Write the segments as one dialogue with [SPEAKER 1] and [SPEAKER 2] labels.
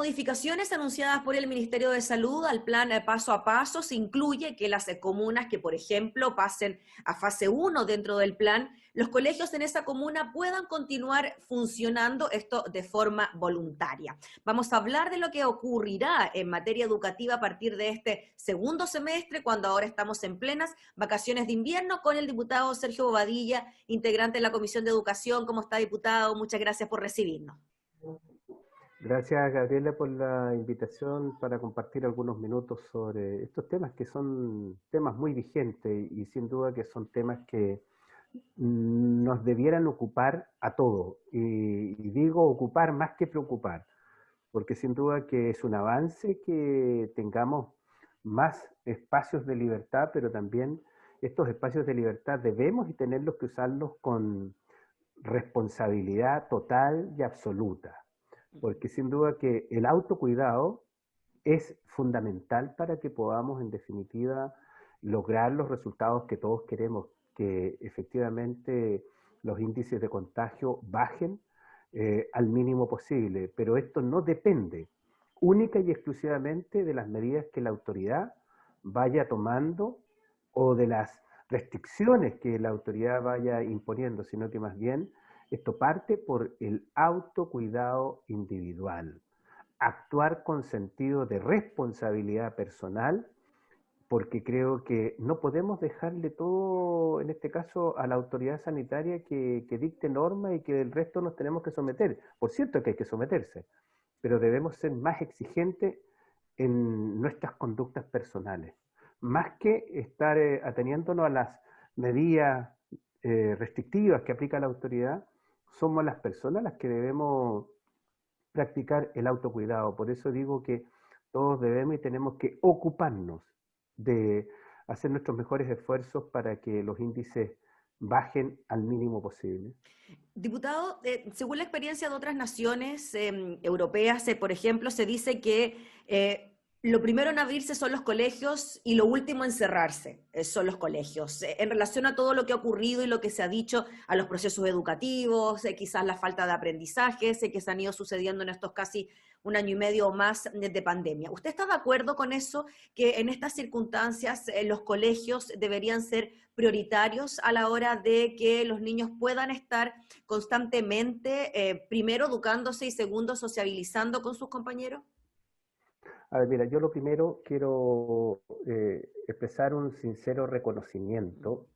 [SPEAKER 1] modificaciones anunciadas por el Ministerio de Salud al plan paso a paso se incluye que las comunas que, por ejemplo, pasen a fase 1 dentro del plan, los colegios en esa comuna puedan continuar funcionando, esto de forma voluntaria. Vamos a hablar de lo que ocurrirá en materia educativa a partir de este segundo semestre, cuando ahora estamos en plenas vacaciones de invierno, con el diputado Sergio Bobadilla, integrante de la Comisión de Educación. ¿Cómo está, diputado? Muchas gracias por recibirnos.
[SPEAKER 2] Gracias, Gabriela, por la invitación para compartir algunos minutos sobre estos temas que son temas muy vigentes y sin duda que son temas que nos debieran ocupar a todos. Y digo ocupar más que preocupar, porque sin duda que es un avance que tengamos más espacios de libertad, pero también estos espacios de libertad debemos y tenerlos que usarlos con responsabilidad total y absoluta, porque sin duda que el autocuidado es fundamental para que podamos en definitiva lograr los resultados que todos queremos, que efectivamente los índices de contagio bajen al mínimo posible, pero esto no depende única y exclusivamente de las medidas que la autoridad vaya tomando o de las restricciones que la autoridad vaya imponiendo, sino que más bien esto parte por el autocuidado individual. Actuar con sentido de responsabilidad personal, porque creo que no podemos dejarle todo, en este caso, a la autoridad sanitaria que dicte normas y que el resto nos tenemos que someter. Por cierto que hay que someterse, pero debemos ser más exigentes en nuestras conductas personales, más que estar ateniéndonos a las medidas restrictivas que aplica la autoridad. Somos las personas las que debemos practicar el autocuidado. Por eso digo que todos debemos y tenemos que ocuparnos de hacer nuestros mejores esfuerzos para que los índices bajen al mínimo posible.
[SPEAKER 1] Diputado, según la experiencia de otras naciones europeas, por ejemplo, se dice que lo primero en abrirse son los colegios y lo último en cerrarse son los colegios. En relación a todo lo que ha ocurrido y lo que se ha dicho a los procesos educativos, quizás la falta de aprendizajes que se han ido sucediendo en estos casi un año y medio o más de pandemia. ¿Usted está de acuerdo con eso, que en estas circunstancias los colegios deberían ser prioritarios a la hora de que los niños puedan estar constantemente, primero educándose y segundo sociabilizando con sus compañeros?
[SPEAKER 2] A ver, mira, yo lo primero quiero expresar un sincero reconocimiento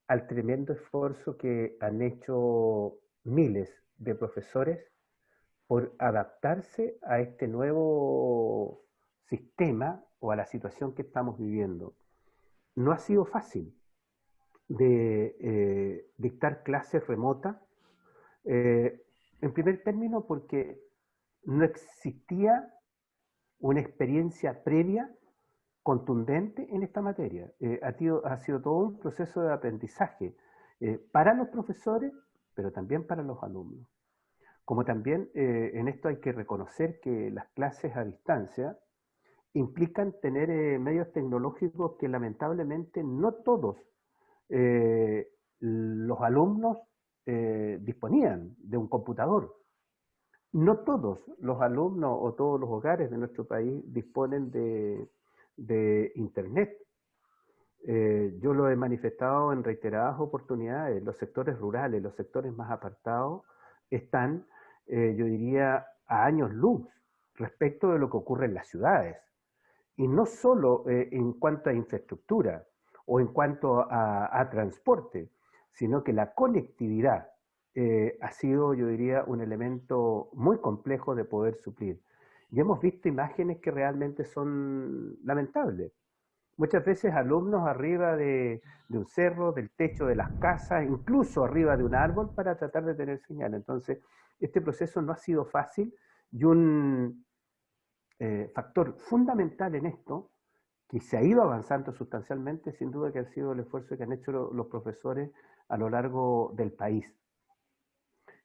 [SPEAKER 2] al tremendo esfuerzo que han hecho miles de profesores por adaptarse a este nuevo sistema o a la situación que estamos viviendo. No ha sido fácil de dictar clases remotas, eh, en primer término porque no existía una experiencia previa contundente en esta materia. Ha sido todo un proceso de aprendizaje para los profesores, pero también para los alumnos. Como también en esto hay que reconocer que las clases a distancia implican tener medios tecnológicos que lamentablemente no todos los alumnos disponían de un computador. No todos los alumnos o todos los hogares de nuestro país disponen de Internet. Yo lo he manifestado en reiteradas oportunidades. Los sectores rurales, los sectores más apartados, están, yo diría, a años luz respecto de lo que ocurre en las ciudades. Y no solo en cuanto a infraestructura o en cuanto a transporte, sino que la conectividad ha sido, yo diría, un elemento muy complejo de poder suplir. Y hemos visto imágenes que realmente son lamentables. Muchas veces alumnos arriba de un cerro, del techo de las casas, incluso arriba de un árbol para tratar de tener señal. Entonces, este proceso no ha sido fácil y un factor fundamental en esto, que se ha ido avanzando sustancialmente, sin duda que ha sido el esfuerzo que han hecho los profesores a lo largo del país.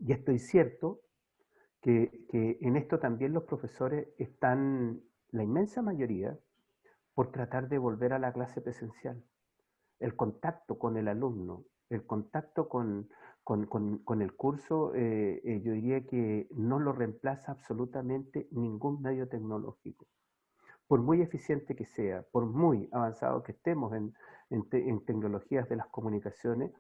[SPEAKER 2] Y estoy cierto que en esto también los profesores están, la inmensa mayoría, por tratar de volver a la clase presencial. El contacto con el alumno, el contacto con con el curso, yo diría que no lo reemplaza absolutamente ningún medio tecnológico. Por muy eficiente que sea, por muy avanzado que estemos en tecnologías de las comunicaciones,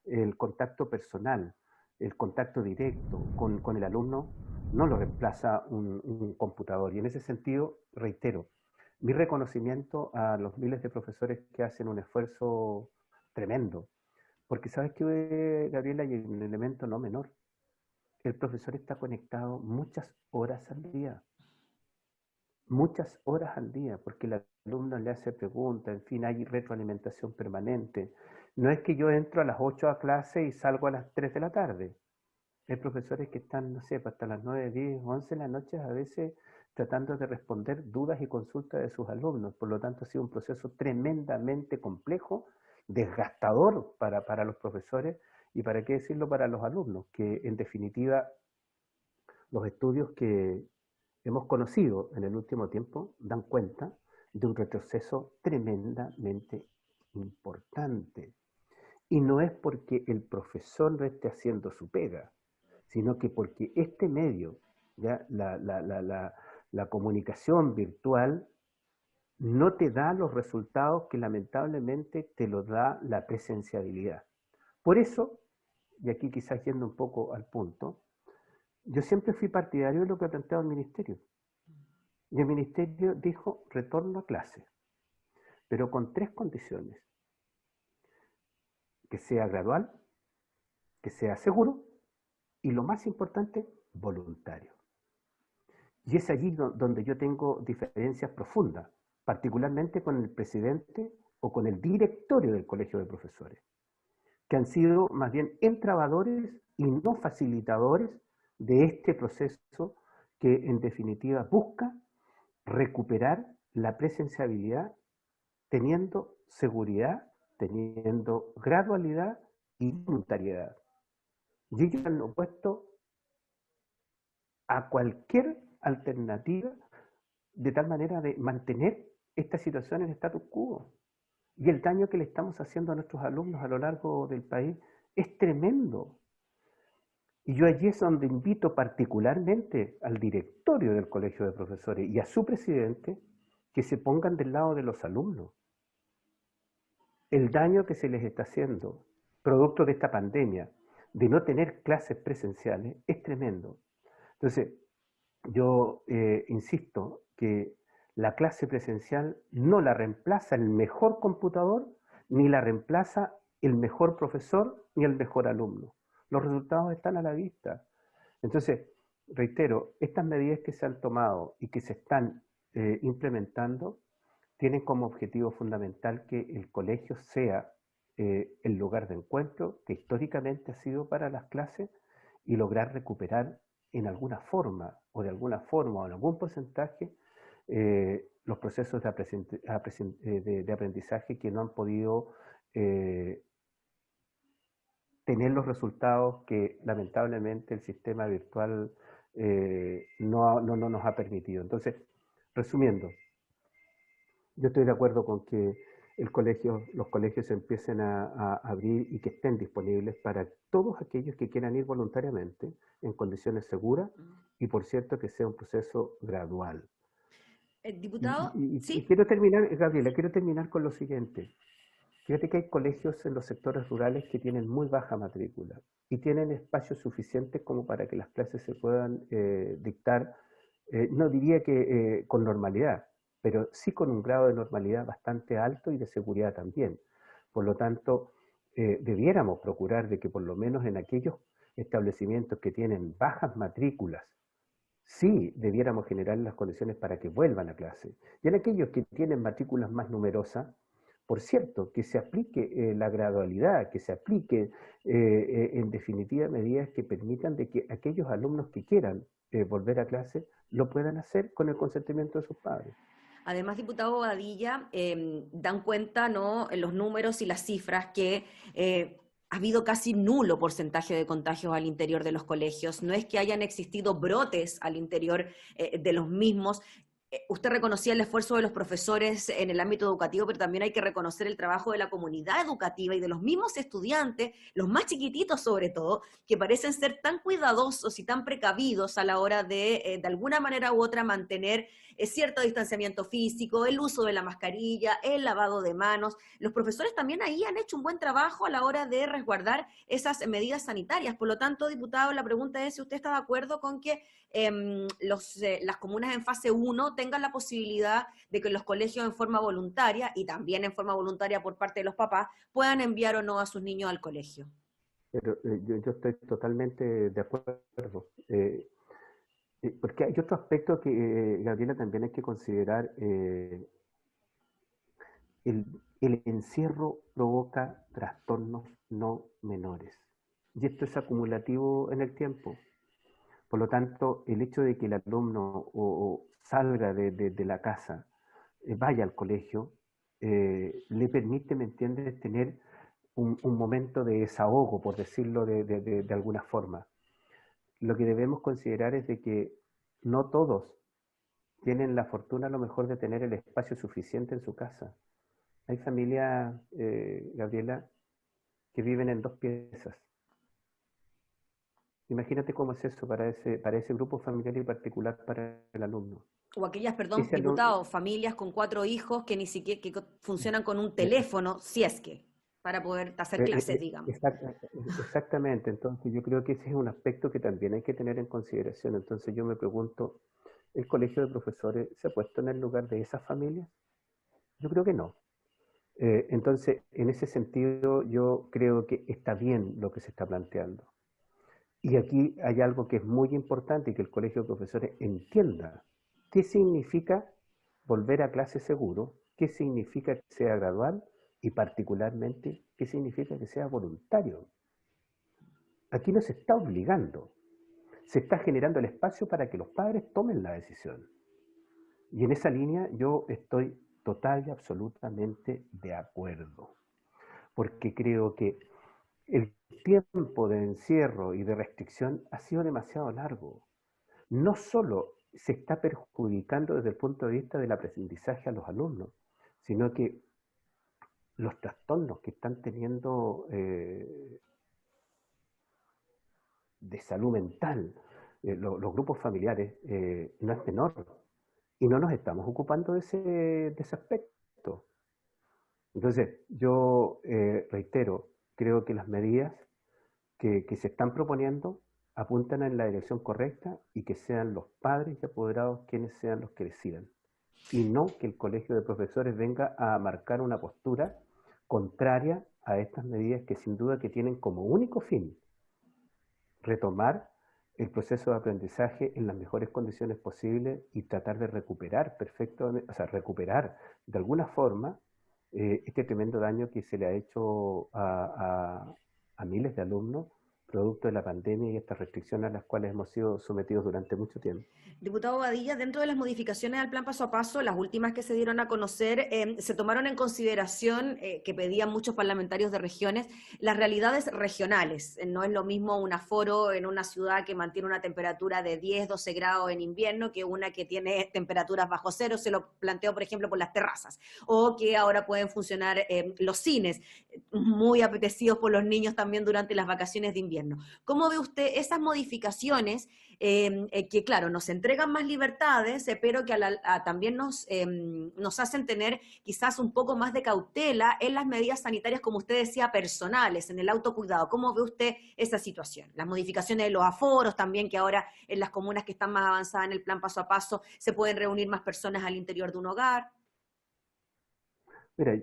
[SPEAKER 2] el contacto personal, el contacto directo con el alumno no lo reemplaza un computador. Y en ese sentido, reitero, mi reconocimiento a los miles de profesores que hacen un esfuerzo tremendo. Porque sabes que, Gabriela, hay un elemento no menor. El profesor está conectado muchas horas al día. Muchas horas al día, porque el alumno le hace preguntas, en fin, hay retroalimentación permanente. No es que yo entro a las 8 a clase y salgo a las 3 de la tarde. Hay profesores que están, no sé, hasta las 9, 10, 11 de la noche a veces tratando de responder dudas y consultas de sus alumnos. Por lo tanto, ha sido un proceso tremendamente complejo, desgastador para los profesores y, para qué decirlo, para los alumnos, que en definitiva los estudios que hemos conocido en el último tiempo dan cuenta de un retroceso tremendamente importante. Y no es porque el profesor no esté haciendo su pega, sino que porque este medio, ¿ya? La comunicación virtual, no te da los resultados que lamentablemente te lo da la presenciabilidad. Por eso, y aquí quizás yendo un poco al punto, yo siempre fui partidario de lo que ha planteado el Ministerio. Y el Ministerio dijo retorno a clase, pero con 3 condiciones: que sea gradual, que sea seguro y, lo más importante, voluntario. Y es allí donde yo tengo diferencias profundas, particularmente con el presidente o con el directorio del Colegio de Profesores, que han sido más bien entrabadores y no facilitadores de este proceso que en definitiva busca recuperar la presenciabilidad teniendo seguridad, teniendo gradualidad y voluntariedad. Y ellos han opuesto a cualquier alternativa de tal manera de mantener esta situación en status quo. Y el daño que le estamos haciendo a nuestros alumnos a lo largo del país es tremendo. Y yo allí es donde invito particularmente al directorio del Colegio de Profesores y a su presidente que se pongan del lado de los alumnos. El daño que se les está haciendo, producto de esta pandemia, de no tener clases presenciales, es tremendo. Entonces, yo insisto que la clase presencial no la reemplaza el mejor computador, ni la reemplaza el mejor profesor, ni el mejor alumno. Los resultados están a la vista. Entonces, reitero, estas medidas que se han tomado y que se están implementando tienen como objetivo fundamental que el colegio sea el lugar de encuentro que históricamente ha sido para las clases y lograr recuperar en alguna forma o en algún porcentaje los procesos de aprendizaje que no han podido tener los resultados que lamentablemente el sistema virtual no nos ha permitido. Entonces, resumiendo, yo estoy de acuerdo con que los colegios empiecen a abrir y que estén disponibles para todos aquellos que quieran ir voluntariamente en condiciones seguras y, por cierto, que sea un proceso gradual.
[SPEAKER 1] Diputado, ¿sí?
[SPEAKER 2] Y quiero terminar, Gabriela, quiero terminar con lo siguiente. Fíjate que hay colegios en los sectores rurales que tienen muy baja matrícula y tienen espacios suficientes como para que las clases se puedan dictar, no diría que con normalidad, pero sí con un grado de normalidad bastante alto y de seguridad también. Por lo tanto, debiéramos procurar de que por lo menos en aquellos establecimientos que tienen bajas matrículas, sí debiéramos generar las condiciones para que vuelvan a clase. Y en aquellos que tienen matrículas más numerosas, por cierto, que se aplique la gradualidad, que se aplique en definitiva medidas que permitan de que aquellos alumnos que quieran volver a clase lo puedan hacer con el consentimiento de sus padres.
[SPEAKER 1] Además, diputado Bobadilla, dan cuenta, ¿no?, en los números y las cifras que ha habido casi nulo porcentaje de contagios al interior de los colegios. No es que hayan existido brotes al interior de los mismos. usted reconocía el esfuerzo de los profesores en el ámbito educativo, pero también hay que reconocer el trabajo de la comunidad educativa y de los mismos estudiantes, los más chiquititos sobre todo, que parecen ser tan cuidadosos y tan precavidos a la hora de alguna manera u otra, mantener cierto distanciamiento físico, el uso de la mascarilla, el lavado de manos. Los profesores también ahí han hecho un buen trabajo a la hora de resguardar esas medidas sanitarias. Por lo tanto, diputado, la pregunta es si usted está de acuerdo con que las comunas en fase 1 tengan la posibilidad de que los colegios en forma voluntaria y también en forma voluntaria por parte de los papás puedan enviar o no a sus niños al colegio.
[SPEAKER 2] Pero yo estoy totalmente de acuerdo. Porque hay otro aspecto que, Gabriela, también hay que considerar. El, el encierro provoca trastornos no menores. Y esto es acumulativo en el tiempo. Por lo tanto, el hecho de que el alumno o salga de la casa, vaya al colegio, le permite, ¿me entiendes?, tener un momento de desahogo, por decirlo de alguna forma. Lo que debemos considerar es de que no todos tienen la fortuna a lo mejor de tener el espacio suficiente en su casa. Hay familias, Gabriela, que viven en 2 piezas. Imagínate cómo es eso para ese grupo familiar y particular para el alumno.
[SPEAKER 1] O aquellas, perdón,
[SPEAKER 2] Ese alumno,
[SPEAKER 1] diputados, familias con 4 hijos que ni siquiera que funcionan con un teléfono, si es que, para poder hacer clases, digamos.
[SPEAKER 2] exactamente, entonces yo creo que ese es un aspecto que también hay que tener en consideración. Entonces yo me pregunto, ¿el colegio de profesores se ha puesto en el lugar de esas familias? Yo creo que no. Entonces, en ese sentido, yo creo que está bien lo que se está planteando. Y aquí hay algo que es muy importante y que el colegio de profesores entienda. ¿Qué significa volver a clase seguro? ¿Qué significa que sea gradual? Y particularmente, ¿qué significa que sea voluntario? Aquí no se está obligando. Se está generando el espacio para que los padres tomen la decisión. Y en esa línea yo estoy total y absolutamente de acuerdo. Porque creo que el tiempo de encierro y de restricción ha sido demasiado largo. No solo se está perjudicando desde el punto de vista del aprendizaje a los alumnos, sino que los trastornos que están teniendo de salud mental, los grupos familiares, no es menor. Y no nos estamos ocupando de ese aspecto. Entonces, yo reitero, creo que las medidas que se están proponiendo apuntan en la dirección correcta y que sean los padres y apoderados quienes sean los que decidan. Y no que el colegio de profesores venga a marcar una postura contraria a estas medidas que sin duda que tienen como único fin retomar el proceso de aprendizaje en las mejores condiciones posibles y tratar de recuperar recuperar de alguna forma este tremendo daño que se le ha hecho a miles de alumnos producto de la pandemia y estas restricciones a las cuales hemos sido sometidos durante mucho tiempo.
[SPEAKER 1] Diputado Badilla, dentro de las modificaciones al plan paso a paso, las últimas que se dieron a conocer, se tomaron en consideración, que pedían muchos parlamentarios de regiones, las realidades regionales. No es lo mismo un aforo en una ciudad que mantiene una temperatura de 10, 12 grados en invierno que una que tiene temperaturas bajo cero, se lo planteo, por ejemplo, por las terrazas, o que ahora pueden funcionar los cines, muy apetecidos por los niños también durante las vacaciones de invierno. ¿Cómo ve usted esas modificaciones que, claro, nos entregan más libertades, pero que también nos hacen tener quizás un poco más de cautela en las medidas sanitarias, como usted decía, personales, en el autocuidado? ¿Cómo ve usted esa situación? Las modificaciones de los aforos también, que ahora en las comunas que están más avanzadas en el plan paso a paso se pueden reunir más personas al interior de un hogar.
[SPEAKER 2] Mira,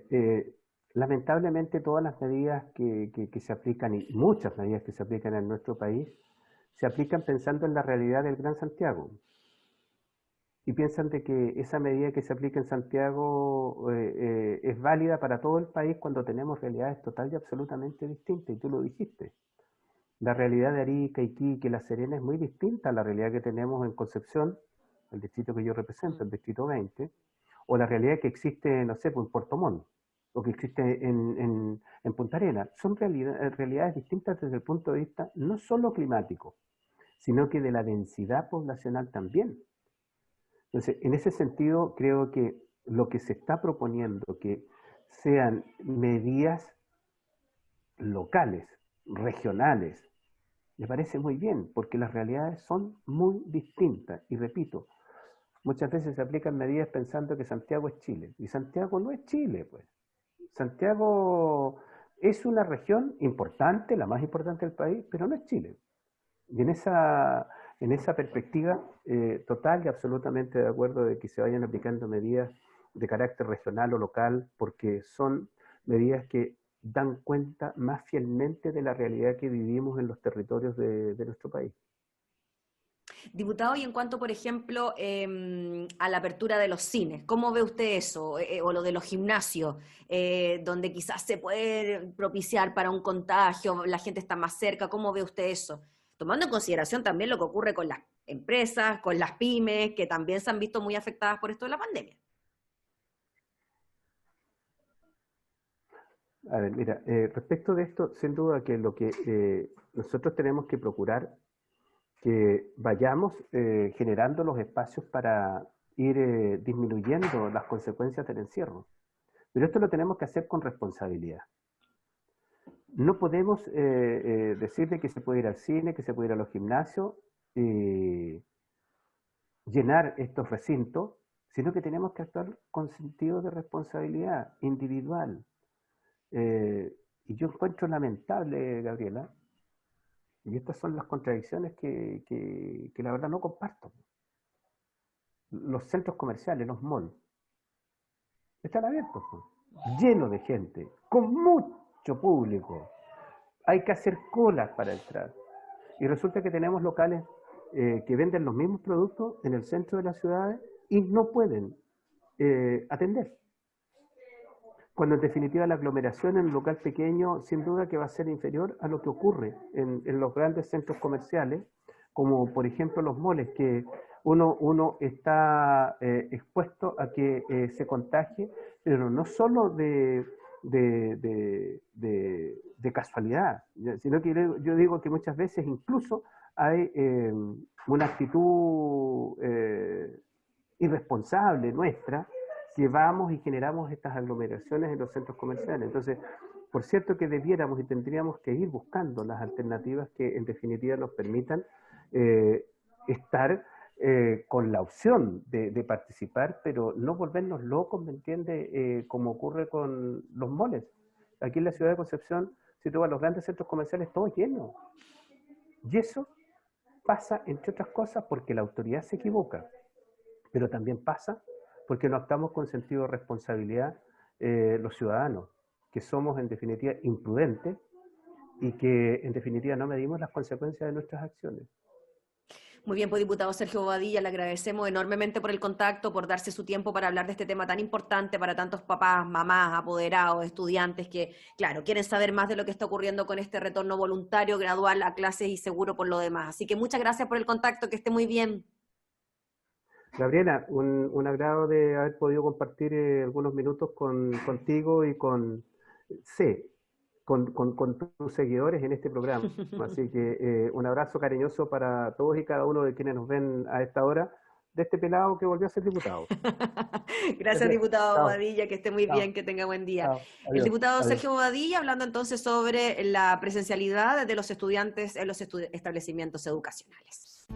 [SPEAKER 2] lamentablemente todas las medidas que se aplican, y muchas medidas que se aplican en nuestro país, se aplican pensando en la realidad del Gran Santiago. Y piensan de que esa medida que se aplica en Santiago es válida para todo el país cuando tenemos realidades total y absolutamente distintas, y tú lo dijiste. La realidad de Arica, Iquique, La Serena es muy distinta a la realidad que tenemos en Concepción, el distrito que yo represento, el distrito 20, o la realidad que existe, no sé, pues en Puerto Montt, o que existe en Punta Arenas. Son realidades distintas desde el punto de vista no solo climático, sino que de la densidad poblacional también. Entonces, en ese sentido, creo que lo que se está proponiendo, que sean medidas locales, regionales, me parece muy bien, porque las realidades son muy distintas. Y repito, muchas veces se aplican medidas pensando que Santiago es Chile, y Santiago no es Chile, pues. Santiago es una región importante, la más importante del país, pero no es Chile. Y en esa perspectiva, total y absolutamente de acuerdo de que se vayan aplicando medidas de carácter regional o local, porque son medidas que dan cuenta más fielmente de la realidad que vivimos en los territorios de nuestro país.
[SPEAKER 1] Diputado, y en cuanto, por ejemplo, a la apertura de los cines, ¿cómo ve usted eso? O lo de los gimnasios, donde quizás se puede propiciar para un contagio, la gente está más cerca, ¿cómo ve usted eso? Tomando en consideración también lo que ocurre con las empresas, con las pymes, que también se han visto muy afectadas por esto de la pandemia.
[SPEAKER 2] A ver, mira, respecto de esto, sin duda que lo que nosotros tenemos que procurar que vayamos generando los espacios para ir disminuyendo las consecuencias del encierro. Pero esto lo tenemos que hacer con responsabilidad. No podemos decirle que se puede ir al cine, que se puede ir a los gimnasios, llenar estos recintos, sino que tenemos que actuar con sentido de responsabilidad individual. Y yo encuentro lamentable, Gabriela, y estas son las contradicciones que la verdad no comparto. Los centros comerciales, los malls, están abiertos, llenos de gente, con mucho público. Hay que hacer colas para entrar. Y resulta que tenemos locales que venden los mismos productos en el centro de las ciudades y no pueden atender. Cuando en definitiva la aglomeración en un local pequeño sin duda que va a ser inferior a lo que ocurre en los grandes centros comerciales, como por ejemplo los moles, que uno está expuesto a que se contagie, pero no solo de casualidad, sino que yo digo que muchas veces incluso hay una actitud irresponsable nuestra, que vamos y generamos estas aglomeraciones en los centros comerciales. Entonces, por cierto que debiéramos y tendríamos que ir buscando las alternativas que en definitiva nos permitan estar con la opción de participar, pero no volvernos locos, ¿me entiende? Como ocurre con los moles. Aquí en la ciudad de Concepción, si tú vas a los grandes centros comerciales, todo lleno. Y eso pasa, entre otras cosas, porque la autoridad se equivoca, pero también pasa porque no actuamos con sentido de responsabilidad los ciudadanos, que somos en definitiva imprudentes y que en definitiva no medimos las consecuencias de nuestras acciones.
[SPEAKER 1] Muy bien, pues diputado Sergio Bobadilla, le agradecemos enormemente por el contacto, por darse su tiempo para hablar de este tema tan importante para tantos papás, mamás, apoderados, estudiantes que, claro, quieren saber más de lo que está ocurriendo con este retorno voluntario, gradual a clases y seguro por lo demás. Así que muchas gracias por el contacto, que esté muy bien.
[SPEAKER 2] Gabriela, un agrado de haber podido compartir algunos minutos contigo y con tus seguidores en este programa. Así que un abrazo cariñoso para todos y cada uno de quienes nos ven a esta hora de este pelado que volvió a ser diputado.
[SPEAKER 1] Gracias, diputado
[SPEAKER 2] Chao.
[SPEAKER 1] Bobadilla, que esté muy
[SPEAKER 2] Chao.
[SPEAKER 1] bien, que tenga buen día.
[SPEAKER 2] Chao.
[SPEAKER 1] El
[SPEAKER 2] Adiós.
[SPEAKER 1] diputado
[SPEAKER 2] Adiós.
[SPEAKER 1] Sergio Bobadilla hablando entonces sobre la presencialidad de los estudiantes en los establecimientos educacionales.